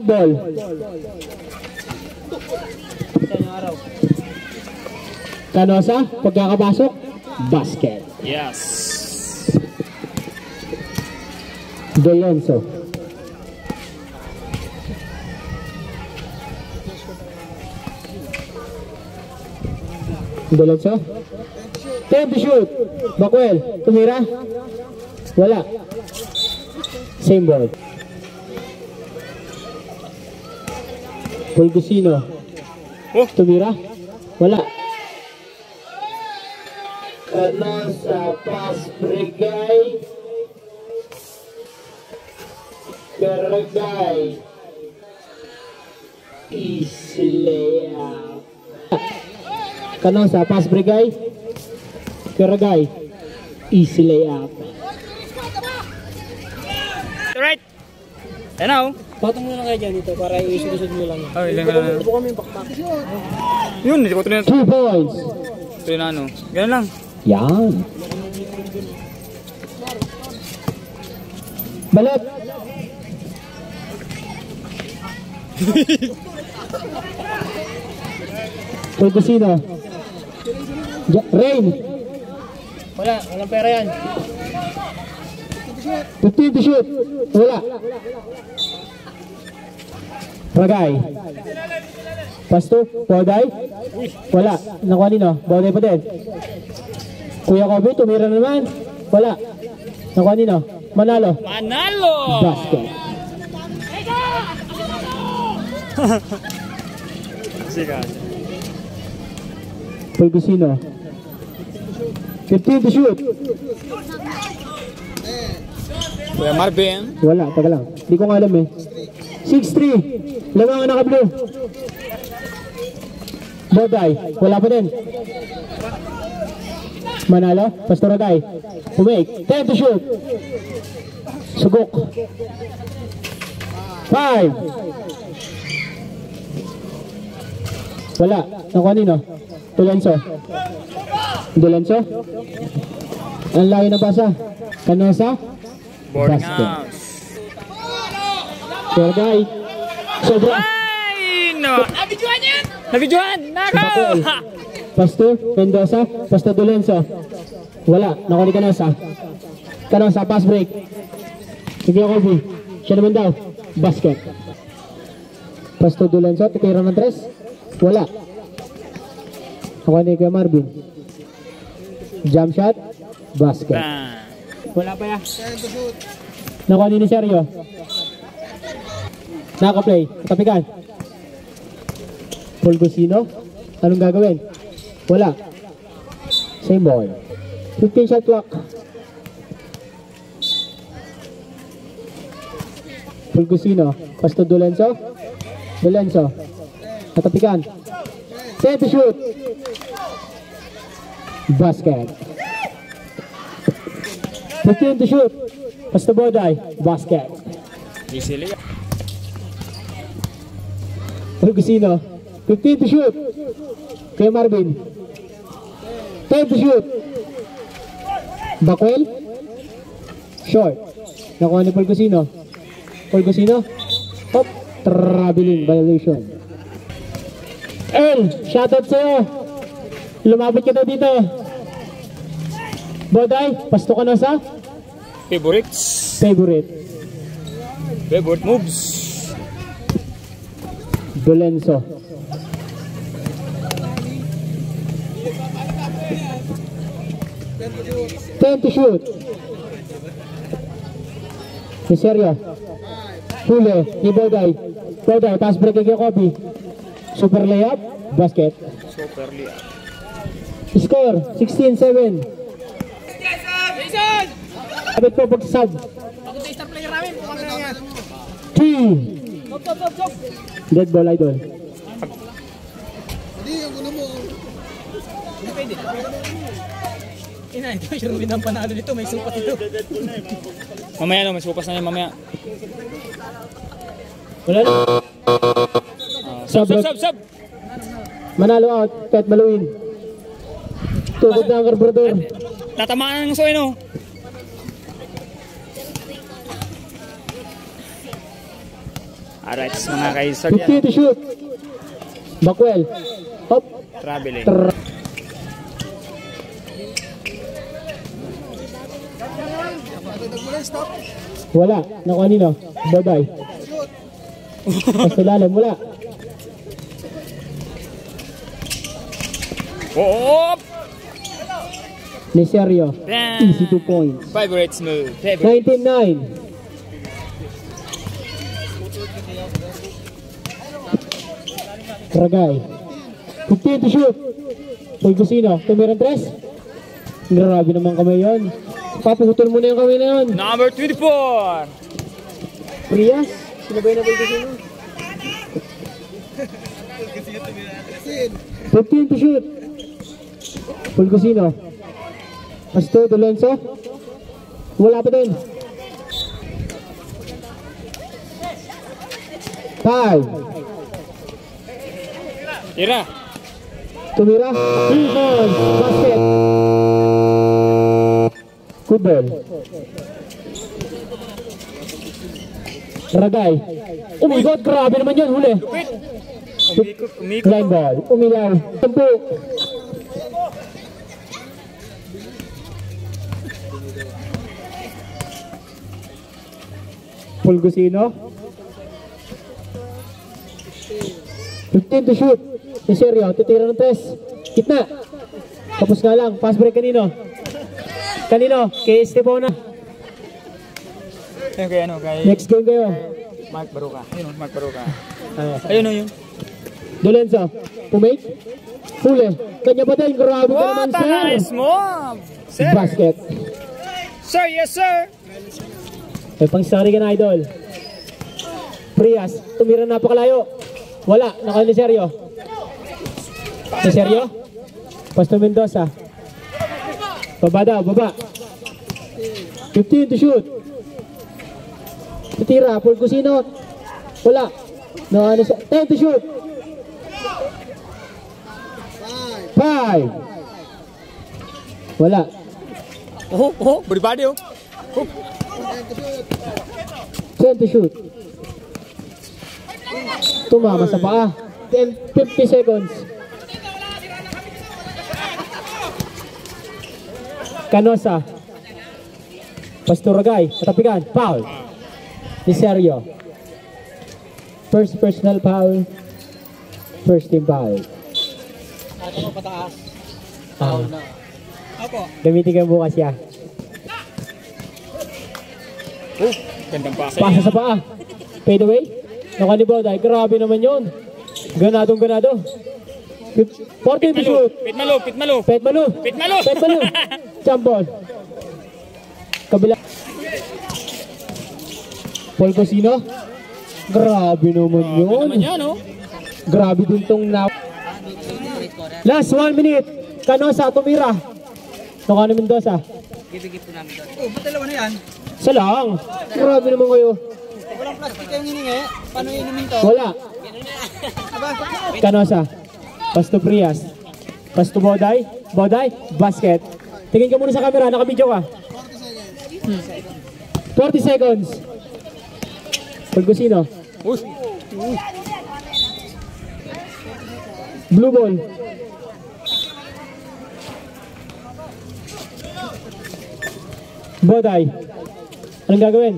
Ball. Canosa, pagkakapasok, basket. Yes. Delenso. Delenso. 10 to shoot. Bakwel, tumira. Wala. Same ball. Pulgusino. Oh. Tumira. Wala. Canosa, pass, Brigay. Karagay. Islea. Canosa, pass, Brigay. Karagay. Islea. Right. Ayan na, oh. Patong mo lang kayo dyan dito para isusod mo lang. Oh, ilan ka na. Ito kami yung bakbak. Yun, hindi ko ito na. 2 points. Ito yun na, ano. Ganun lang. Yan. Balot. Pulgusino. Rain. Wala, walang pera yan. 15 to shoot. Wala. Ragay. Pasto. Boday. Wala. Nakuha nino. Boday pa din. Kuya Kobe, tumira na naman. Wala. Nakuha nino. Manalo. Manalo! Basket. Sige. Pulgusino. 15 to shoot. Kuya Marvin. Wala, taga lang. Hindi ko nga alam eh. 6-3. Lamang naka-blue. Boday. Wala pa din. Manalo. Pastoragay. Umake. 10 to shoot. Sugok. 5. Wala. Nakuha nino. Delenso. Delenso. Ang layo na basa. Canosa. Boarding Basket. house. Sergay. Sobra. Ay, no. Nabidyoan yan! Nabidyoan! Nako! Bakwel. Pasto. Mendoza. Pasto Delenso. Wala. Nakuha ni Canosa. Canosa. Pass break. Sige Kobe. Siya naman daw. Basket. Pasto Delenso. Titira ng 3. Wala. Nakuha ni Kuya Marvin. Jump shot. Basket. Bang. Wala pa ya. Nakuha ni Sergio. Naka-play. Tapikan. Pulgusino. Anong gagawin? Wala. Same ball. 15 shot clock. Pulgusino. Pasto Delenso. Delenso. Natapikan. 10 to shoot. Basket. 15 to shoot. Pasto Boday. Basket. Easily. Pulgusino. 15 to shoot. Kay Marvin. 10 to shoot. Bakwel. Short. Nakuha ni Pulgusino. Pulgusino. Hop. Traveling violation. Shoutout sa'yo. Lumapit ka na dito. Boday, pasto ka na sa? Favorites. Favorite. Favorite moves. Delenso. Ten to shoot. Si Sergio. Huli ni Boday. Boday, pass break kay Kobe. Super layup. Basket. Super liya. Score, 16-7. Abit po pag-sub. Ako sa star player namin, pukang na yan. 3. Stop. Dead ball, idol. Hindi, ang gulo mo. Hindi pwede. Ina, ito yung Ruben ang panalo nito, may supat ito. Mamaya no, mas bukas na yan mamaya. Wala na. Sub. Manalo out, kahit maluin. Tugod na ang karburador. Tatamaan ng soy no. Alright, mga kaisag yan. 50 to shoot. Backwell. Hop. Traveling. Wala. Nakuha nino. Boday. Basta lalim. Wala. Oh! Liserio. Bam! Easy 2 points. Favorite smooth. Favorite. 19-9. Ragay. 15 to shoot. Pulgosino. Tumirang 3. Grabe naman kamay yun. Papahutol mo na yung kamay na yun. Number 24. Prias. Sino ba yun na Pulgosino? 15 to shoot. Pulgosino. Pasto, Dolonso. Wala pa din. 5. Tira. Tumira. Defense. Basket. Good ball. Ragay. Umigot. Grabe naman yun. Huli. Umikot. Line ball. Umilaw. 10. Pulgosino. 15 to shoot. Liserio, titira ng 3. Kitna. Tapos nga lang. Pass break kanino? Kanino? Kay Estepona. Ayun kay ano, kay Next game kayo. Mark Baruca. Ayun, Mark Baruca. Ano? Ayun yun. Dolenzo. Pumake. Huli. Kanya pa din. Grabe ka What naman, a sir. nice move! Sir! Basket. Sir, yes sir! May pang-sorry ka na, idol. Prias. Tumira napakalayo. Wala. Naka Liserio. Liserio. Pasto Mendoza. Baba daw. Baba. 15 to shoot. Titira. Pulgosino. Wala. No, ano sa 10 to shoot. 5. Wala. Everybody oh. 10 to shoot. Tumama sa paa. 50 seconds. Canosa. Pasturagay. Katapikan. Foul. Liserio. First personal foul. First team foul. Ako pataas. Ako. Gamitin ka bukas ya. Gandang pasa Pasa sa paa. Fade away. Nakalibaw dahil. Grabe naman yun. Ganadong ganado. 14 to shoot. Pit malo, pit malo. Pet Malu. Pit malo. Pet Malu. Jump ball. Kabila. Pulgosino. Grabe naman yun. Naman yan oh. Grabe din tong na. Last 1 minute. Canosa, tumira. Nakano Mendoza. Oh, ba't dalawa na yan? Isa lang. Grabe naman kayo. Walang plastic kayong hiningi. Paano inumin to? Wala. Aba? Canosa. Pasto Prias. Pasto Boday. Boday. Basket. Tingin ka muna sa camera. Nakabidyo ka. 40 seconds. Pulgosino. Blue ball. Boday. Anong gagawin?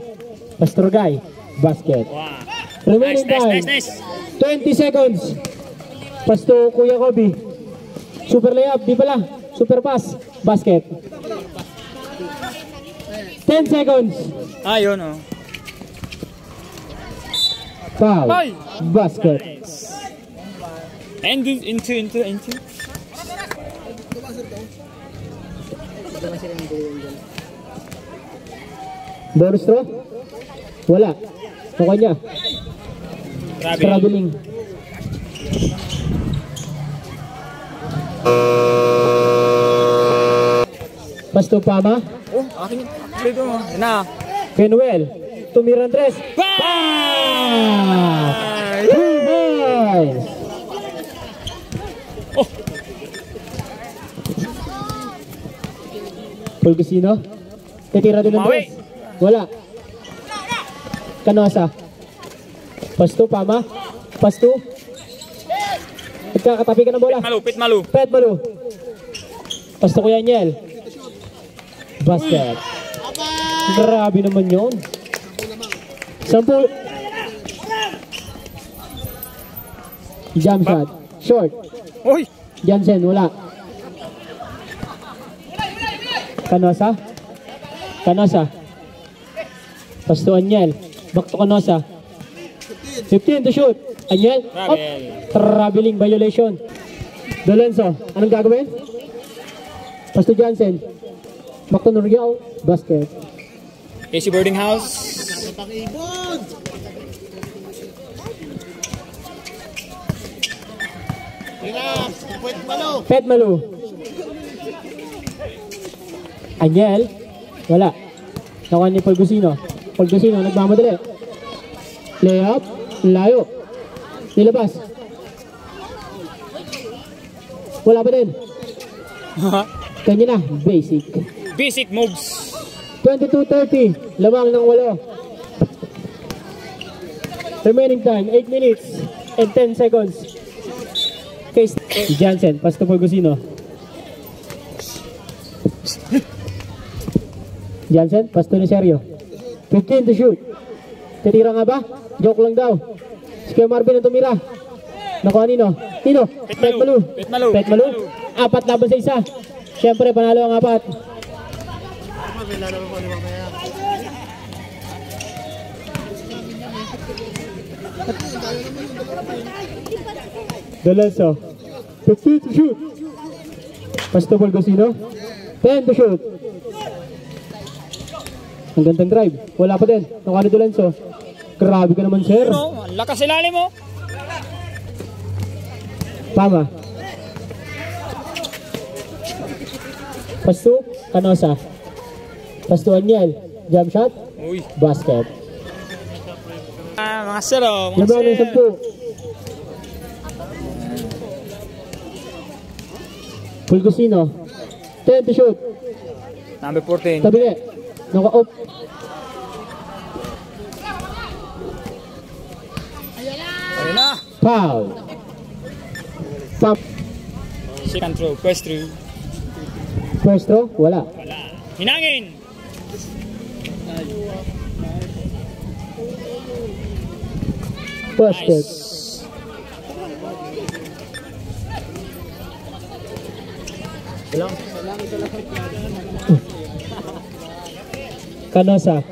Pasturagay. Basket. Wow. Remaining Nice. time. 20 seconds. Pasto Kuya Kobe. Super layup. Di pala. Super pass. Basket. 10 seconds. Ayun oh. Foul. Ay! Basket. And into. Bonus throw? Wala. Nakuha niya. Grabe. Struggling. Pasto Pama. Oh, akin yun. Play ko mo. Yan na. Kenuel. Tumirang 3. Bang! 2 points. Oh. Pulgosino. Titira din ng Maui. 3. Wala. Canosa. Pasto, Pama. Pasto. Nagkakatapi ka ng bola. Pit malu. Pet Malu. Pasto Kuya Niel. Basket. Grabe naman yun. 10. Jump shot. Short. Uy! Jansen, wala. Canosa. Canosa. Pasto Anyel. Back to Canosa. 15 to shoot. Anyel. Up. Traveling violation. Dolenzo. Anong gagawin? Pasto Jansen. Back to Noriel. Basket. AC Boarding House. Pet Malu. Anyel. Wala. Nakuha ni Polgusino. Polgusino nagmamadali. Layup. Layo. Nilabas. Wala pa din. Kanya na. Basic. Basic moves. 22:30. Lamang ng 8. Remaining time 8 minutes and 10 seconds. Case Jansen, pasto Polgusino. Jansen, pasto ni Sergio. 15 to shoot. Titira nga ba? Joke lang daw. Si Kuya Marvin ang tumira. Nakuha nino? Nino? Pet Malu. Pet Malu. 4 laban sa 1. Siyempre, panalo ang 4. Dolenzo. 15 to shoot. Pasto Polgusino. 10 to shoot. Ang gandang drive. Wala pa din. Nakuha ni Dolenzo. Grabe ka naman, sir. Ano? Ang lakas ilalim mo. Pama. Pasto. Canosa. Pasto Anyel. Jump shot. Uy. Basket. Mga sir, oh. Mga Lamang ng sir. 10. Polgusino. 10 to shoot. Number 14. Tabi naka-off. Ayun na. Foul. Pump. Second throw. First throw. First throw. Wala. Wala. Hinangin. Basket. Nice. Canosa.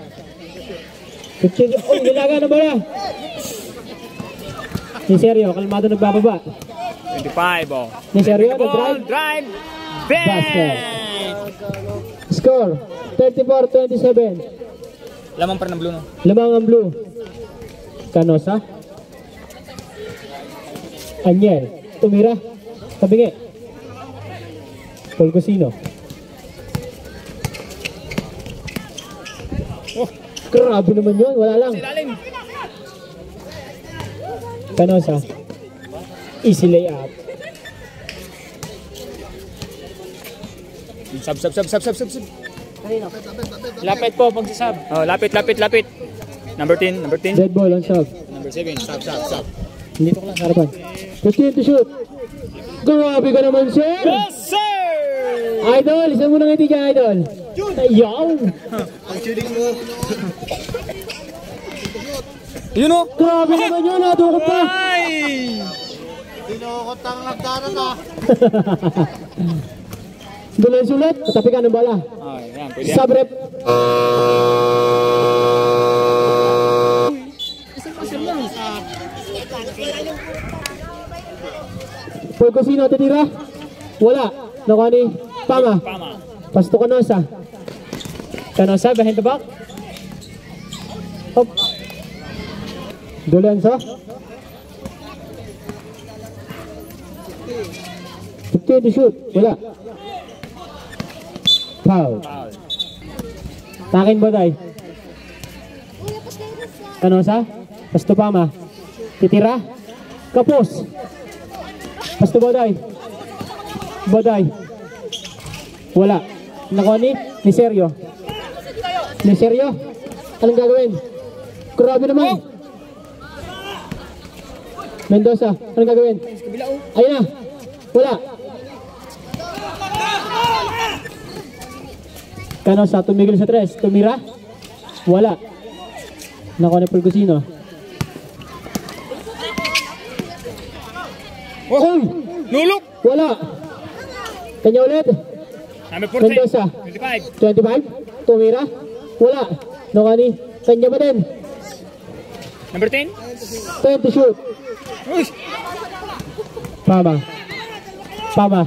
15. Oh, nilaga na bola. Ni Sergio, kalmado nagbababa. 25, oh. Ni Sergio, Ball, nag-drive. drive. Bang! Basket. Score. 34-27. Lamang pa ng blue, no? Lamang ang blue. Canosa. Anyel. Tumira. Tabingi. Polgusino. Oh, Grabe naman yun. Wala lang. ilalim. Canosa. Easy layup. Sub. Lapit po, pagsisab. Oh, lapit. Number 10. Dead ball on shot. Number 7. Sub. Dito ko lang sa harapan. 15 to shoot. Grabe ka naman, sir. Yes, sir! Idol, isa mo nang hindi ka, Idol. Ayaw. Yun, oh. Grabe naman yun, natukot pa. Ay! Tinukot ang nagdaran ah. Dulan sulat, tapi ka ng bala. Oh, yan, pwede yan. Subrep. Polgusino titira. Wala. Nakuha ni Pama. Pama. Pasto Canosa. Canosa behind the back. Hop. Dolenzo. 15 to shoot. Wala. Foul. Foul. Takin Boday. Canosa. Pasto Pama. Titira. Kapos. Pasto Boday. Wala. Nakuha ni Sergio. Anong gagawin? Grabe naman. Mendoza, anong gagawin? Kabila oh. Ayun na. Wala. Canosa, tumigil sa 3. Tumira. Wala. Nakuha ni Pulgosino. Oh! Lulok! Wala. Kanya ulit. Number 14. Mendoza. 25. 25. Tumira. Wala. Nakuha ni kanya ba din? Number 10. 10 to shoot. Uy! Pama. Pama.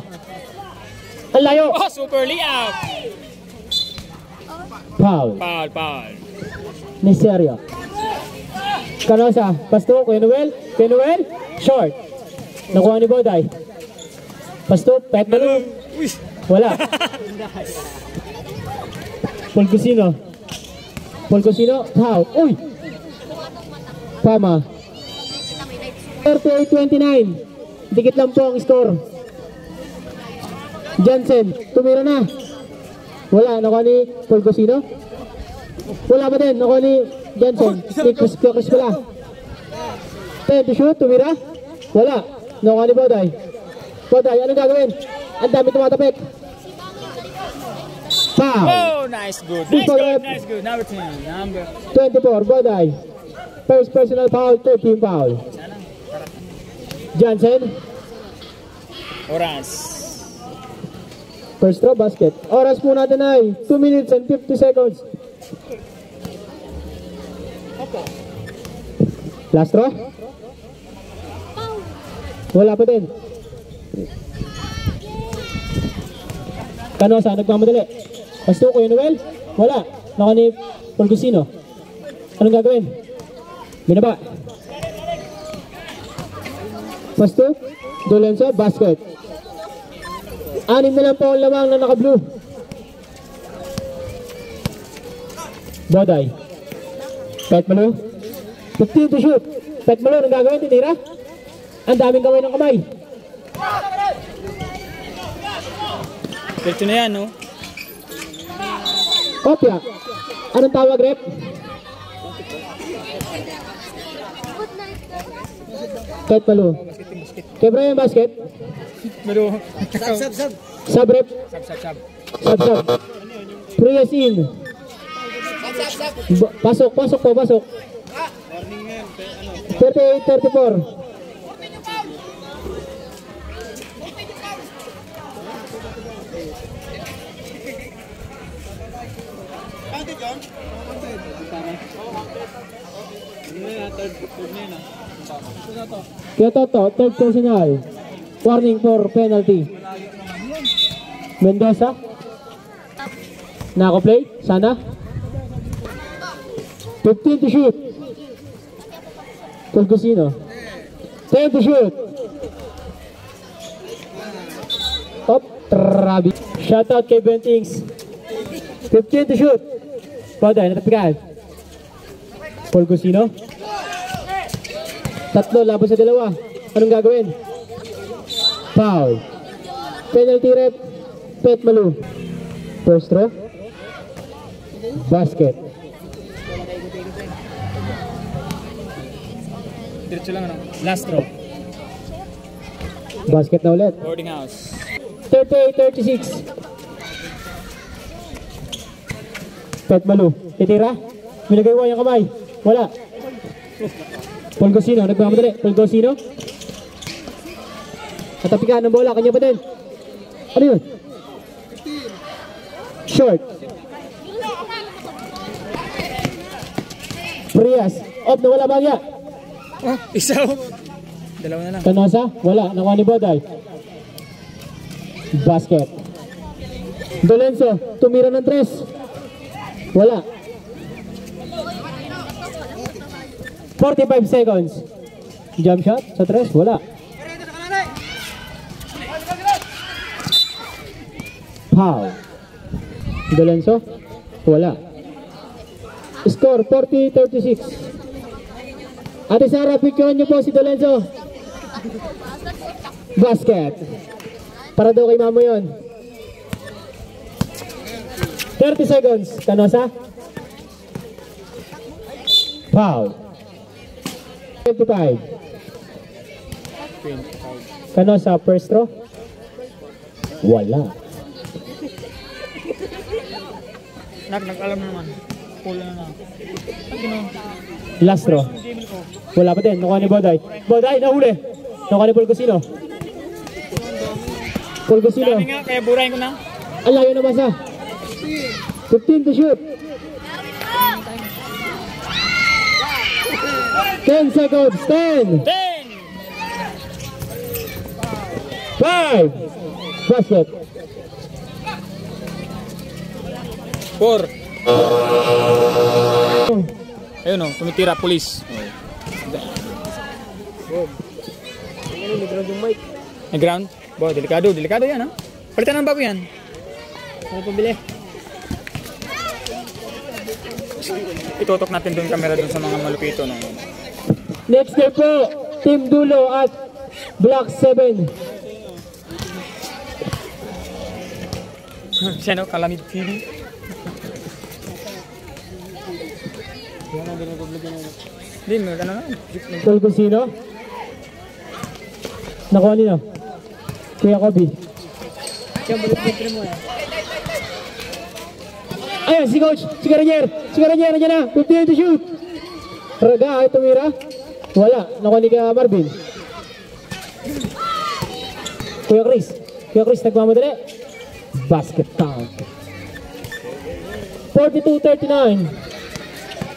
Ang layo. Oh, super layup! Foul. Foul, foul. Ni Sergio. Canosa. Pasto. Kuya Noel. Kuya Noel. Short. Nakuha ni Boday. Pasto. Pet Malu. Uy! Wala. Pulgosino. Pulgosino. Foul. Uy! Pama. 38-29. Dikit lang po ang score. Jansen. Tumira na. Wala. Nakuha ni Pulgosino. Wala ba din? Nakuha ni Jansen. Chris pala. 10 to shoot. Tumira. Wala. Nakuha ni Boday. Boday, anong gagawin? Ang dami tumatapik. Foul. Oh, nice good. Nice good, nice good. Number 10. Number 24, Boday. First personal foul, 13 foul. Jansen, Oras. first throw basket. Oras po natin ay 2 minutes and 50 seconds. Last throw? Wala pa din. Canosa, nagmamadali. Pasto, Kuya Noel? Wala. Naka ni Pulgosino. Anong gagawin? Binaba. Pasto, Dolenso, basket. 6 na lang po ang lamang na naka-blue. Boday. Pet Malu. 15 to shoot. Pet Malu, anong gagawin? Tinira? Ang daming gawin ng kamay. Diretso na yan, no? Kopya. Anong tawag, rep? Pet Malu. Kaya Brian basket. Pero, Sab. Sub rep. sab. Sub. Priyas in. Pasok po, pasok. 38-34. Kaya Toto, third personal. Warning for penalty. Mendoza. Nako-play, sana. 15 to shoot. Pulgosino. 10 to shoot. Op, trabi. Shoutout kay Bentings. 15 to shoot. Boday, natapikan. Pulgosino. Tatlo, laban sa dalawa. Anong gagawin? Foul. Penalty rep. Pet Malu. First throw. Basket. Diretso lang, ano? Last throw. Basket na ulit. Boarding house. 38-36. Pet Malu. Titira. Minagay yung kamay. Wala. Pulgosino. Nagmamadali. Pulgosino. Natapikan ng bola. Kanya pa din. Ano yun? Short. Prias. Op, nawala bagya. Oh, isa. Dalawa na lang. Canosa. Wala. Nakuha ni Boday. Basket. Dolenso. Tumira ng 3. Wala. 45 seconds. Jump shot sa 3. Wala. Foul. Dolenso. Wala. Score 40-36. Ate Sara, picturean niyo po si Dolenso. Basket. Para daw kay mama yun. 30 seconds. Canosa. Foul. 25. Kano sa first row? Wala. Nag-alam na naman. Pull na na. Last row. Wala pa din. Nakuha ni Boday. Boday, nahuli. Nakuha ni Pulgosino. Pulgosino. Dami nga, kaya burahin ko na. Ang layo na basa. 15 to shoot. 10 seconds. 10. 10! 5. Basket. 4. Ayun o, tumitira, pulis. May ground? Bo, delikado yan ha. Palitan ng bago yan. Ano pabili? Itutok natin doon camera doon sa mga malupito. No? Next game po. Team Dulo at Block 7. Siya no, Kalamid TV. Hindi, ano na. Pulgosino. Nakuha nino. Kuya Kobe. Siya, balik mo yan. Ayun, si Coach. Si Garanier. Si Garanier, nandiyan na. 58 to shoot. Raga, ay tumira. Wala. Nakuha ni ka Marvin. Kuya Chris. Kuya Chris, nagmamadali. Basket count. 42-39.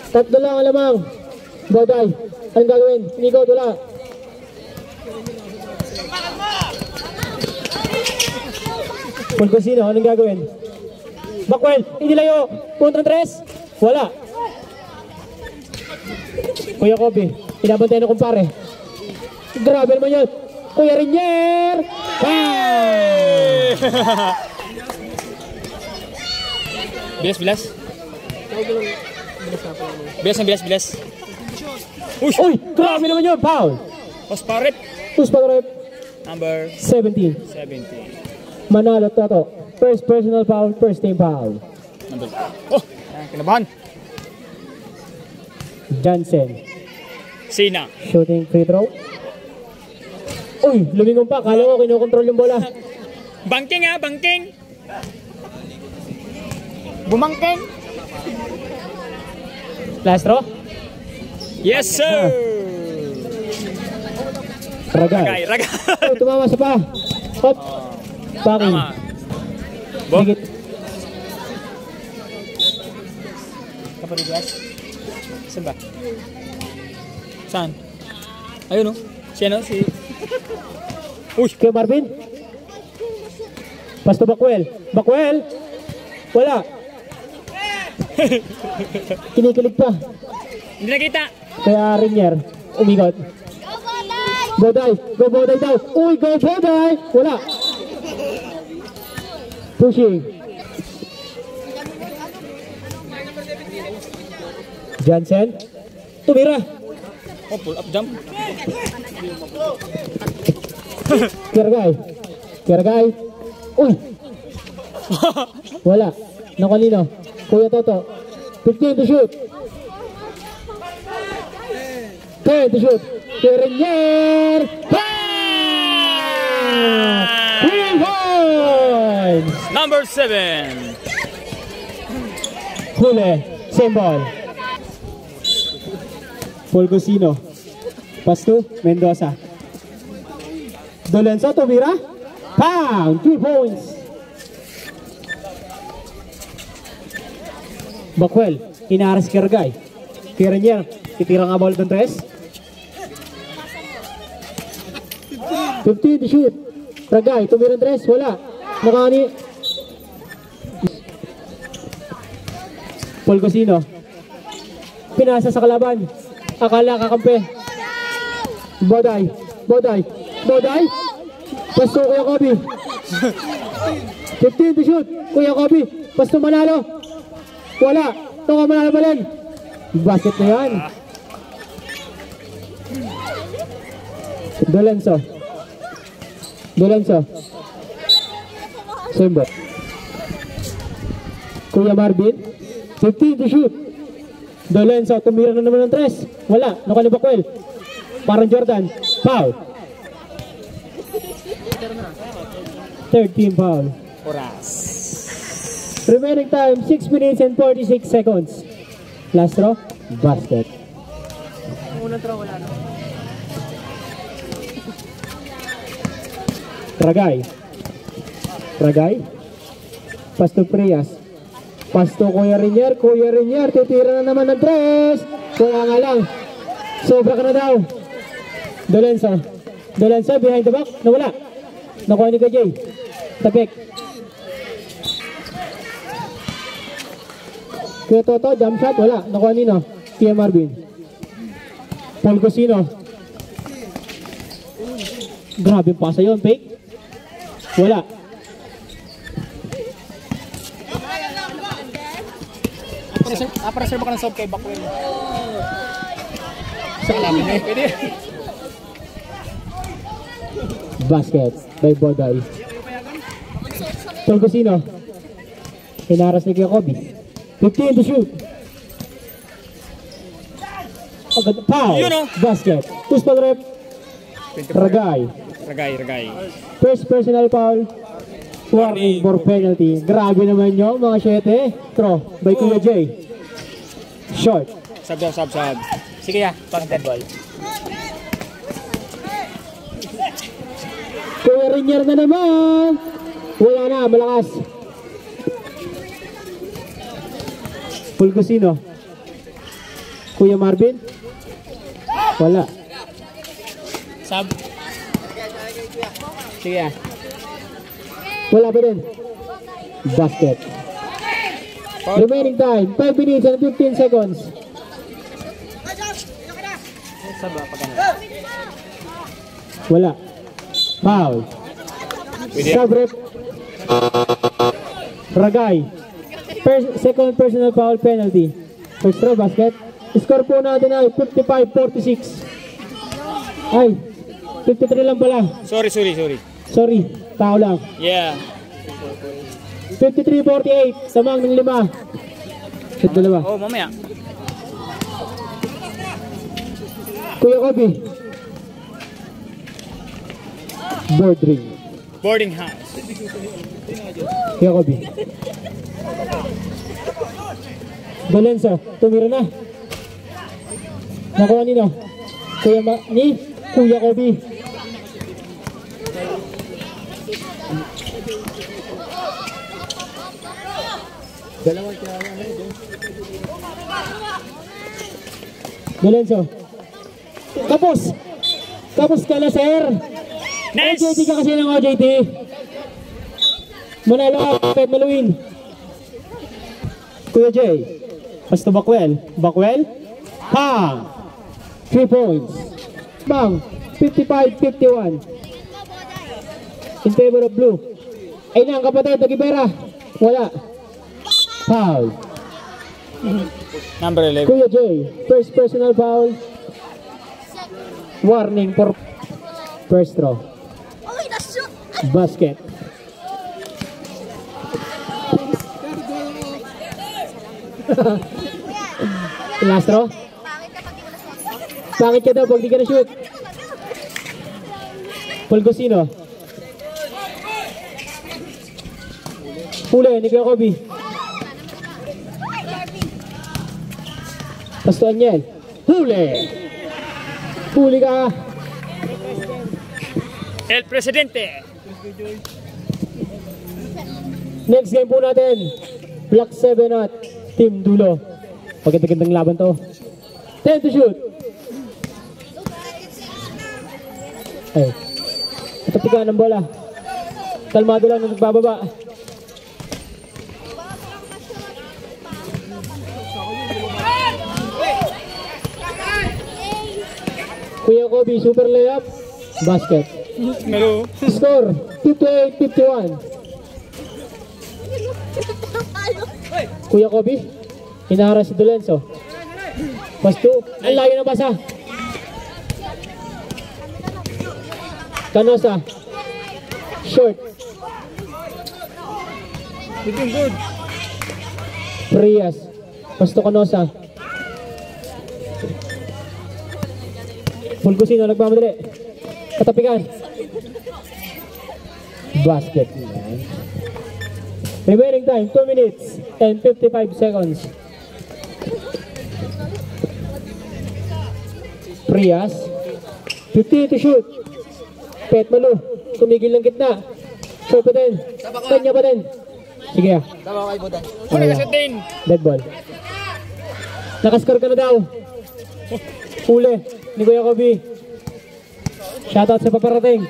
Tatlo lang ang lamang. Boday. Anong gagawin? Inigot, wala. Pulgosino, anong gagawin? Backwell, hindi layo. Kontra 3. Wala. Kuya Kobe, pinabantay na kumpare. Grabe naman yun. Kuya Rinier! Bilas. Bilas. Uy, grabe naman yun. Foul. Osparit. Puspatorep, Number 17. 17. Manalo Toto. First personal foul, first team foul. Number. Oh, kinabahan. Jansen. Sina. Shooting free throw. Uy, lumingon pa. Kala ko kinokontrol yung bola. Bangking ha, bangking. Bumangking. Last row. Yes, sir. Ragay. Ragay. Oh, tumama sa pa. Hop. Packing. Tama. Bo. Higit. Kaparigas. Saan ba? Saan? Ayun o. Siya no? Si... Uy, kay Marvin. Pasto Backwell. Backwell. Wala. Kinikilig pa. Hindi nakita. Kaya Rinier. Umigot. Boday. Go Boday daw. Uy, go Boday. Wala. Pushing. Jansen. Tumira. Oh, pull up jump. Kirgay. Uy. Wala. Nakalino. Kuya Toto. 15 to shoot. 10 to shoot. Rinier. 3 points. Number 7. Huli. Same ball. Pulgosino. Pass to Mendoza. Dolenzo tumira. Pound. 3 points. Backwell. Inaras Kirgay. Kiranier. Titira nga ball ng 3. 15 to shoot. Ragay. Tumira ng 3. Wala. Nakani. Pulgosino. Pinasa sa kalaban. Akala kakampi. Boday. Pasto Kuya Kobe. 15 to shoot. Kuya Kobe. Pasto manalo. Wala. Ito manalo pa rin. Basket na yan. Dolenzo. Simbo. Kuya Marvin. 15 to shoot. Dolenzo, tumira na naman ng 3. Wala, nakalibak Backwell. Parang Jordan. Foul. Third team foul. Oras. Remaining time, 6 minutes and 46 seconds. Last throw, basket. Unang throw, wala na. Ragay. Pass to Prias. Pass to Kuya Rinier. Titira na naman ng tres. Wala nga lang. Sobra ka na daw. Dolenso behind the back. Nawala. Nakuha ni Kajay. Tapik. Kuya Toto, jump shot. Wala. Nakuha nino. Kuya Marvin. Paul Cosino. Grabe yung pasa yun. Fake. Wala. Aparasir ba ka ng sob kay Bakwel? Sa kalamin eh. Pwede. Basket by Boday. Tolgosino. Hinaras ni Kobe. 15 to shoot. Foul. Basket. Who's pa rep? Ragay. First personal foul. Warning for penalty. Grabe naman nyo mga 7. Throw by Kuya Jay. Short. Sub. Sige ya, pang dead ball. Kuya Rinier na naman. Wala na, malakas. Fulgosino. Kuya Marvin. Wala. Sub. Sige ya. Wala pa din. Basket. Remaining time, 5 minutes and 15 seconds. Wala. Foul. Sub-rep. Ragay. Second personal foul penalty. First throw, basket. Score po natin ay 55-46. Ay, 53 lang pala. Sorry. Sorry, tao lang. Yeah. 53-48, samang ng 5. Shoot 2. Oh, mamaya. Kuya Kobe. Board ring. Boarding house. Kuya Kobe. Dolenso, tumira na. Nakuha nino. Kuya Kobe. Dolenso. Tapos ka na, sir. Nice. OJT ka kasi ng OJT. Manalo ka, Pet Maluin. Kuya Jay. Pass to Bakwel. Ha! 3 points. Bang. 55-51. In favor of blue. Ay na ang kapatid, Tagibera. Wala. Foul. Number 11. Kuya Jay, first personal foul. Warning for first throw. Basket. Last throw. Pangit ka daw pag di ka na-shoot. Fulgosino. Huli, ni Kuya Kobe. Pasto Aniel. Huli ka. El Presidente. Next game po natin. Black 7 at Team Dulo. Pagkagandang laban to. 10 to shoot. Ay. Katapigan ng bola. Kalmado lang na nagbababa. Kuya Kobe, super layup. Basket. Hello. Score, 58-51. Kuya Kobe, hinaharap si Dolenso. Pasto, ang layo ng basa. Canosa. Short. Good. Prias. Pasto Canosa. Fulgosino nagmamadali. Katapikan. Basket. Remaining time, 2 minutes and 55 seconds. Prias. 50 to shoot. Pet Manu. Tumigil ng gitna. Shoot pa din. Kanya pa din. Sige ah. Tama kay Budan. Huli ka sa din. Dead ball. Nakascore ka na daw. Huli ni Kuya Kobe. Shoutout sa paparating.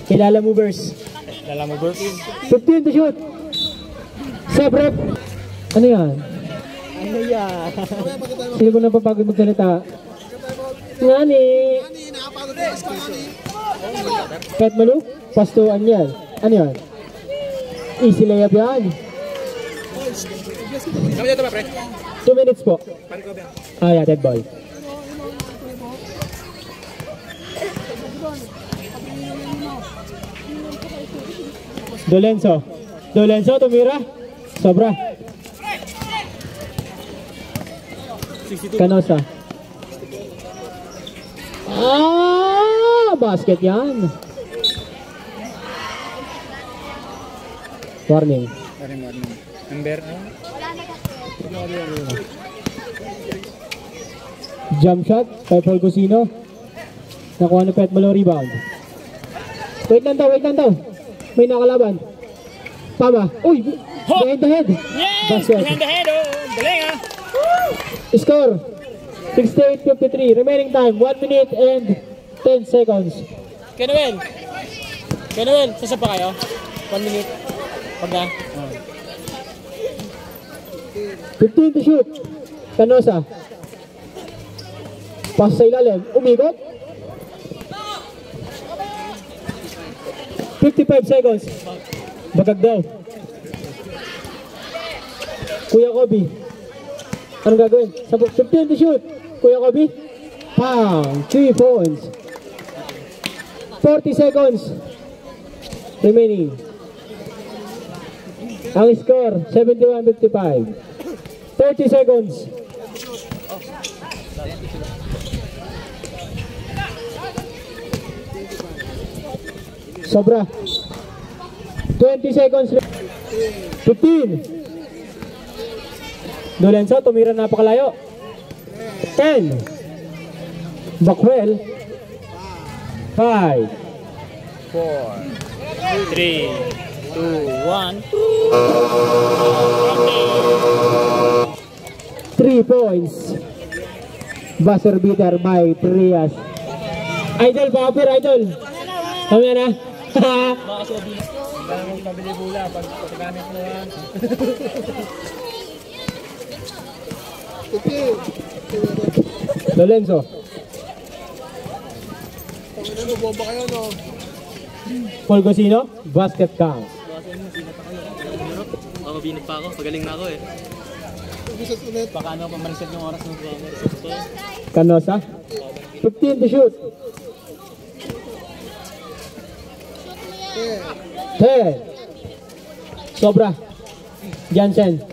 Kilala movers. Lala mo, Burpin. 15 to shoot. Set rep. Ano yan? Ano yan? Sino ko napapagod magsalita? Ngani. Pet Manu? Pastuan yan. Ano yan? Easy layup yan. Kami dito ba, pre? 2 minutes po. Ah, yeah, dead ball. Dolenzo. Dolenzo, tumira. Sobra. Canosa. Ah, basket yan. Warning. Number, Jump shot kay Paul Cusino. Nakuha ni Pet Malo rebound. Wait lang daw. May nakalaban. Tama. Uy! Behind the head. yes! Basket. Behind the head, oh. Galing, ah. Score. 68-53. Remaining time, 1 minute and 10 seconds. Kenuel, sasa pa kayo? 1 minute. Pagka. 15 to shoot. Canosa. Pass sa ilalim. Umikot. 55 seconds. Bagag daw. Kuya Kobe. Anong gagawin? 15 to shoot. Kuya Kobe. Pang. 3 points. 40 seconds. Remaining. Ang score, 71-55. 30 seconds. Sobra. 20 seconds. 15. Dolenzo, tumira napakalayo. 10. Backwell. 5. 4, 3, 2, 1. 3 points. Buzzer beater by Trias. Idol, pa-offer, idol. Kami na. Kailangan mabili bula pag pagkagamit mo yan. Lorenzo. Bomba kayo, no? Paul Cusino, basket count. Mabinit pa ako. Pagaling na ako, eh. Baka ano pa mariset yung oras ng Canosa. 15 to shoot. 10. Sobra. Jansen.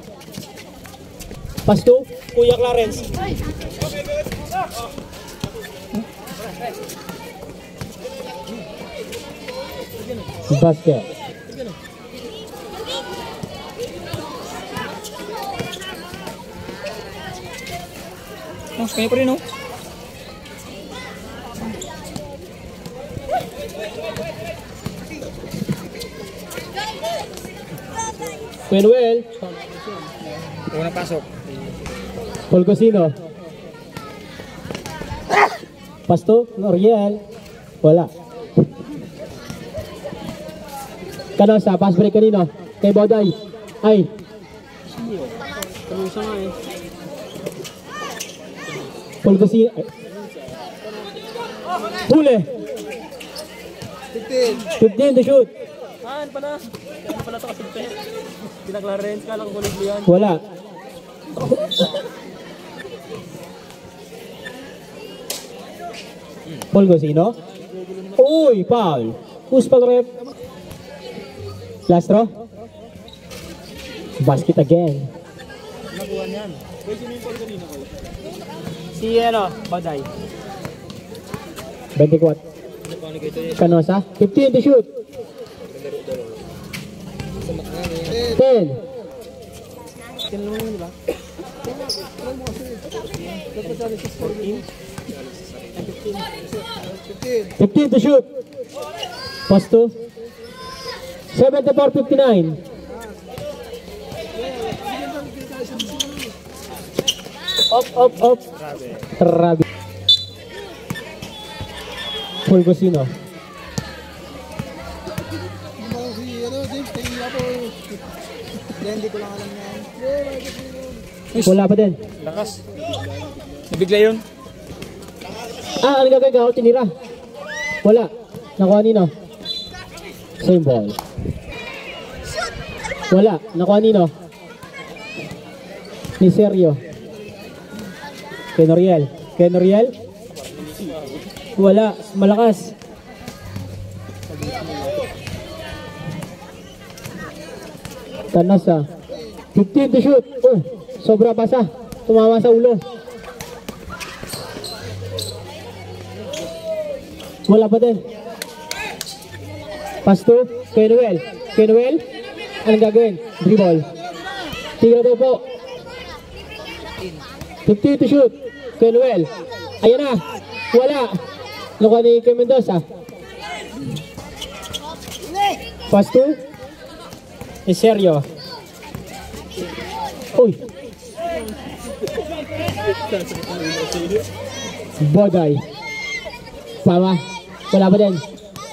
Pass to Kuya Clarence. Basket. Oh, kaya pa rin, oh. Manuel. Unang pasok. Paul Cusino. Pasto, Noriel. Wala. Canosa, pass break kanino? Kay Boday. Ay. Kamusa nga, eh. Paul Cusino. Ay. Huli. 15 to shoot. Ano pala? Ano pala ito kasi ito? Pinag-Clarence ka lang kulit mo yan. Wala. Paul Cusino. Uy, foul. Who's foul rep? Last throw. Basket again. Nakuha niyan. Pwede sino yung kanina ko? Si ano, Baday. 24. Canosa. 15 to shoot. 10. 15 to shoot. Pass to 74-59. Up. Grabe. Fulgosino. Hindi ko lang alam yan. Wala pa din. Lakas. Nabigla yun. Ano gagawin ka? Tinira. Wala. Nakuha nino. Same ball. Wala. Nakuha nino. Ni Sergio. Kenoriel. Wala. Malakas. Tanasa. 15 to shoot. Oh, sobra pa sa. Tumama sa ulo. Wala pa din. Pass to Kenuel. Anong gagawin? Dribble. Tira daw po. 15 to shoot. Kenuel. Ayan na. Wala. Nakuha ni Kay Mendoza. Pass to Sergio. Uy. Boday. Pama. Wala pa din.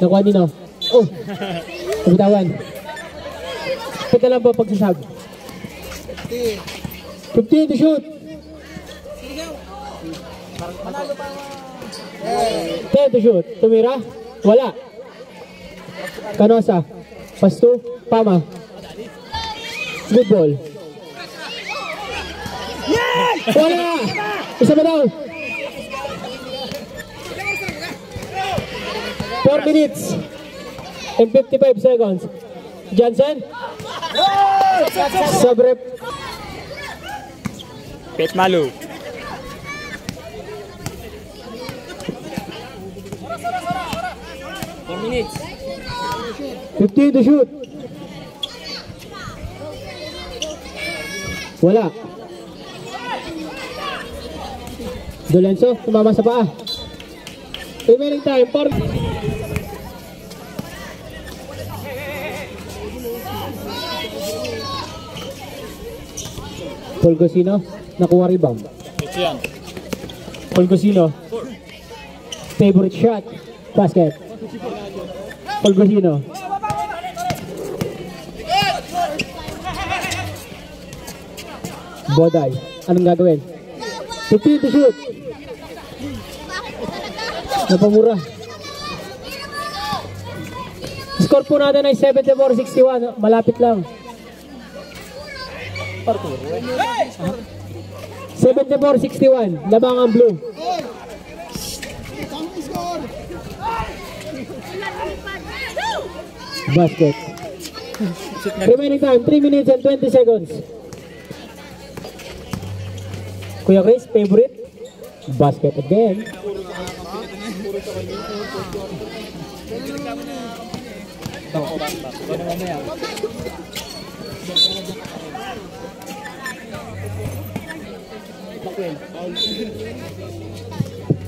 Nakuha nino. Oh. Nabitawan. Pita lang po pagsasab. 15 to shoot. 10 to shoot. Tumira. Wala. Canosa. Pass to Pama. Good ball. Wala! Isa ba daw? 4 minutes and 55 seconds. Johnson? Sobre. Pet Malu. Minutes. 15 to shoot. Wala. Dolenso, tumama sa paa. Remaining time, 4. Fulgosino, nakuha rebound. Ito yan. Fulgosino. Favorite shot. Basket. Fulgosino. Boday. Anong gagawin? 15 to shoot. Napamura. Score po natin ay 74-61. Malapit lang. 74-61. Labangan blue. Basket. Remaining time 3 minutes and 20 seconds. Kuya Chris, favorite? Basket again.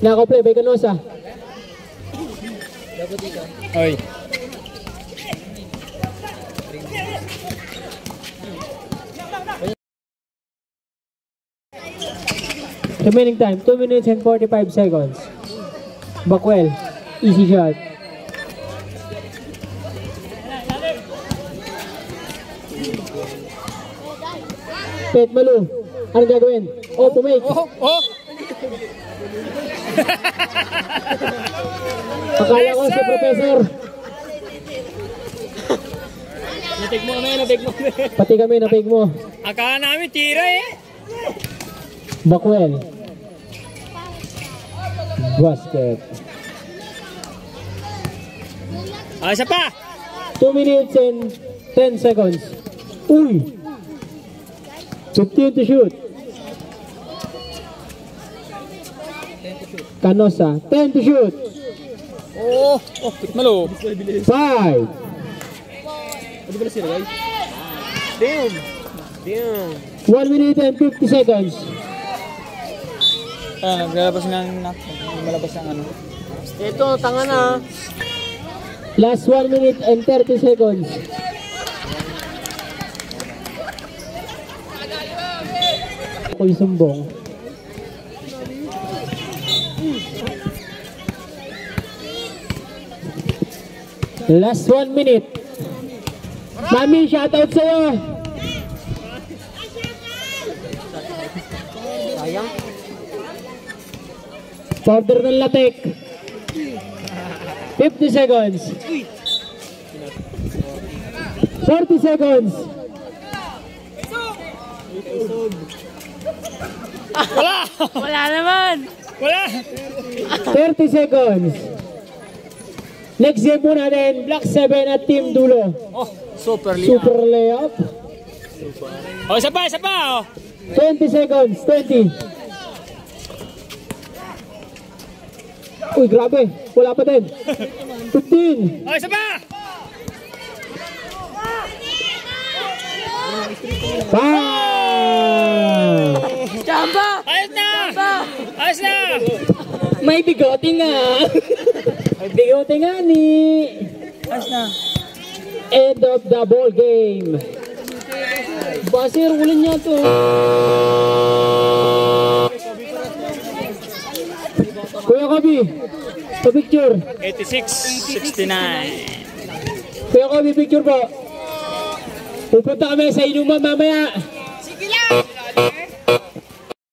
Nako-play by Canosa. Oy. Remaining time 2 minutes and 45 seconds. Bakwel, easy shot. Pet Malu, anong gagawin? Oh, pumake. Akala ko si Professor. Natig mo kami. Pati kami, napig mo. Akala namin tira eh. Bakwel. Basket. Isa pa. 2 minutes and 10 seconds. Uy! 15 to shoot. Canosa, 10 to shoot. Pet Malu. 5. Damn! Damn! 1 minute and 50 seconds. Naglalabas ng malabas ng ano. Ito, tanga na. Last 1 minute and 30 seconds. Ako'y sumbong. Last 1 minute. Mami, shoutout sa'yo. Sayang. Powder ng latek. 50 seconds. 40 seconds. Wala naman! Wala! 30 seconds. Next game po natin, Black 7 at Team Dulo. Oh, super liya. Super layup. Oh, isa pa, isa pa! Oh. 20 seconds, 20. Uy, grabe. Wala pa din. 15. Oh, isa pa! 5. Chamba! Ayos na! Chamba! Ayos na! May bigote nga. May bigote nga ni. Ayos na! End of the ball game. Basir, ulan niya to. Kuya Kobe, pa-picture. 86-69. Kuya Kobe, picture po. Pupunta kami sa inuman mamaya.